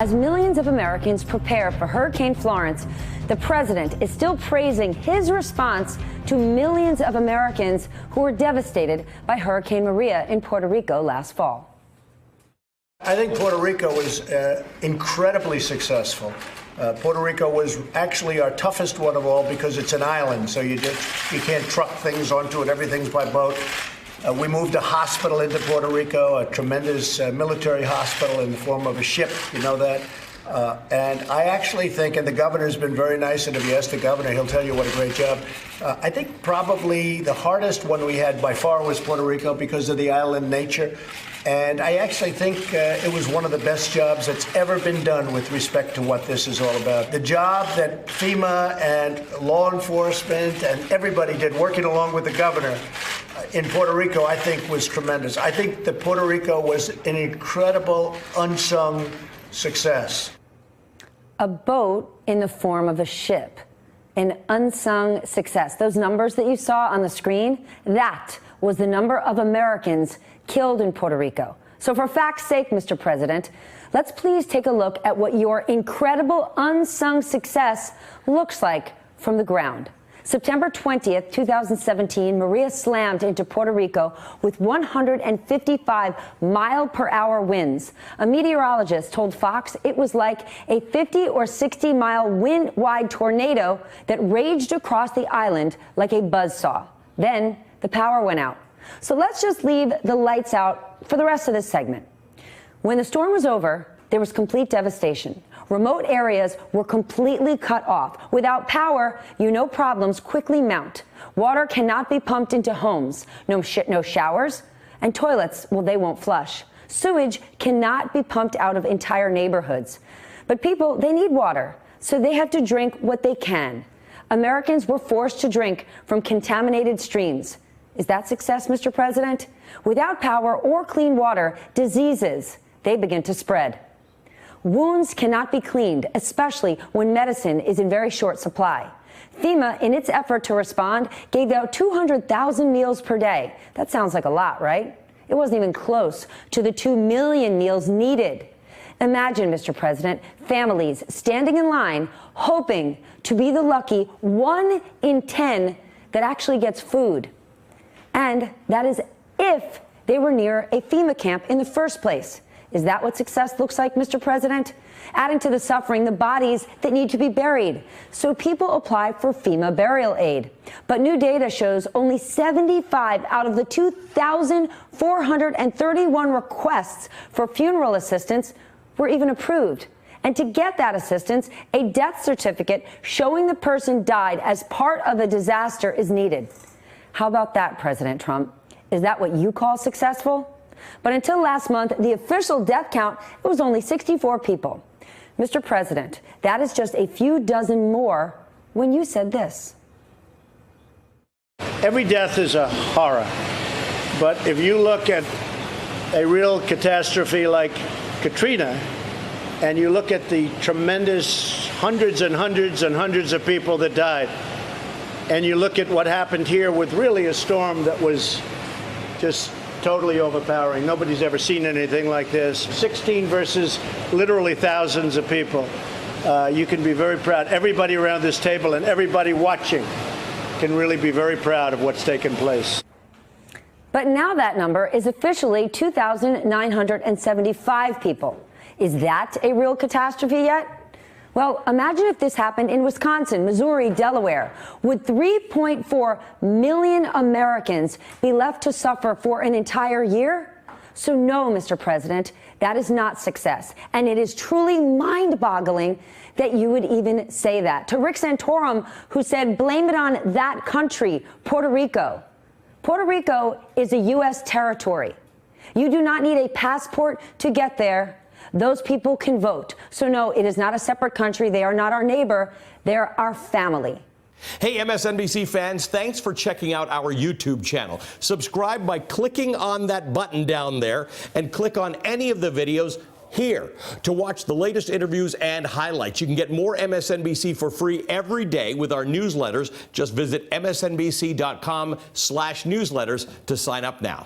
As millions of Americans prepare for Hurricane Florence, the president is still praising his response to millions of Americans who were devastated by Hurricane Maria in Puerto Rico last fall. I think Puerto Rico was incredibly successful. Puerto Rico was actually our toughest one of all because it's an island, so you can't truck things onto it. Everything's by boat. We moved a hospital into Puerto Rico, a tremendous military hospital in the form of a ship, you know that. And I actually think, and the governor's been very nice, and if you ask the governor, he'll tell you what a great job. I think probably the hardest one we had by far was Puerto Rico because of the island nature. And I actually think it was one of the best jobs that's ever been done with respect to what this is all about. The job that FEMA and law enforcement and everybody did working along with the governor in Puerto Rico, I think, was tremendous. I think that Puerto Rico was an incredible, unsung success. A boat in the form of a ship, an unsung success. Those numbers that you saw on the screen, that was the number of Americans killed in Puerto Rico. So for fact's sake, Mr. President, let's please take a look at what your incredible unsung success looks like from the ground. September 20th, 2017, Maria slammed into Puerto Rico with 155 mile-per-hour winds. A meteorologist told Fox it was like a 50 or 60-mile wind-wide tornado that raged across the island like a buzzsaw. Then the power went out. So let's just leave the lights out for the rest of this segment. When the storm was over, there was complete devastation. Remote areas were completely cut off. Without power, problems quickly mount. Water cannot be pumped into homes. No showers. And toilets, well, they won't flush. Sewage cannot be pumped out of entire neighborhoods. But people, they need water, so they have to drink what they can. Americans were forced to drink from contaminated streams. Is that success, Mr. President? Without power or clean water, diseases, they begin to spread. Wounds cannot be cleaned, especially when medicine is in very short supply. FEMA, in its effort to respond, gave out 200,000 meals per day. That sounds like a lot, right? It wasn't even close to the 2 million meals needed. Imagine, Mr. President, families standing in line, hoping to be the lucky 1 in 10 that actually gets food. And that is if they were near a FEMA camp in the first place. Is that what success looks like, Mr. President? Adding to the suffering, the bodies that need to be buried. So people apply for FEMA burial aid. But new data shows only 75 out of the 2,431 requests for funeral assistance were even approved. And to get that assistance, a death certificate showing the person died as part of a disaster is needed. How about that, President Trump? Is that what you call successful? But until last month, the official death count, it was only 64 people. Mr. President, that is just a few dozen more when you said this. Every death is a horror. But if you look at a real catastrophe like Katrina, and you look at the tremendous hundreds and hundreds and hundreds of people that died, and you look at what happened here with really a storm that was just totally overpowering. Nobody's ever seen anything like this. 16 versus literally thousands of people. You can be very proud. Everybody around this table and everybody watching can really be very proud of what's taken place. But now that number is officially 2,975 people. Is that a real catastrophe yet? Well, imagine if this happened in Wisconsin, Missouri, Delaware. Would 3.4 million Americans be left to suffer for an entire year? So no, Mr. President, that is not success. And it is truly mind-boggling that you would even say that. To Rick Santorum, who said, blame it on that country, Puerto Rico. Puerto Rico is a U.S. territory. You do not need a passport to get there. Those people can vote. So no, it is not a separate country. They are not our neighbor. They're our family. Hey, MSNBC fans, thanks for checking out our YouTube channel. Subscribe by clicking on that button down there and click on any of the videos here to watch the latest interviews and highlights. You can get more MSNBC for free every day with our newsletters. Just visit msnbc.com/newsletters to sign up now.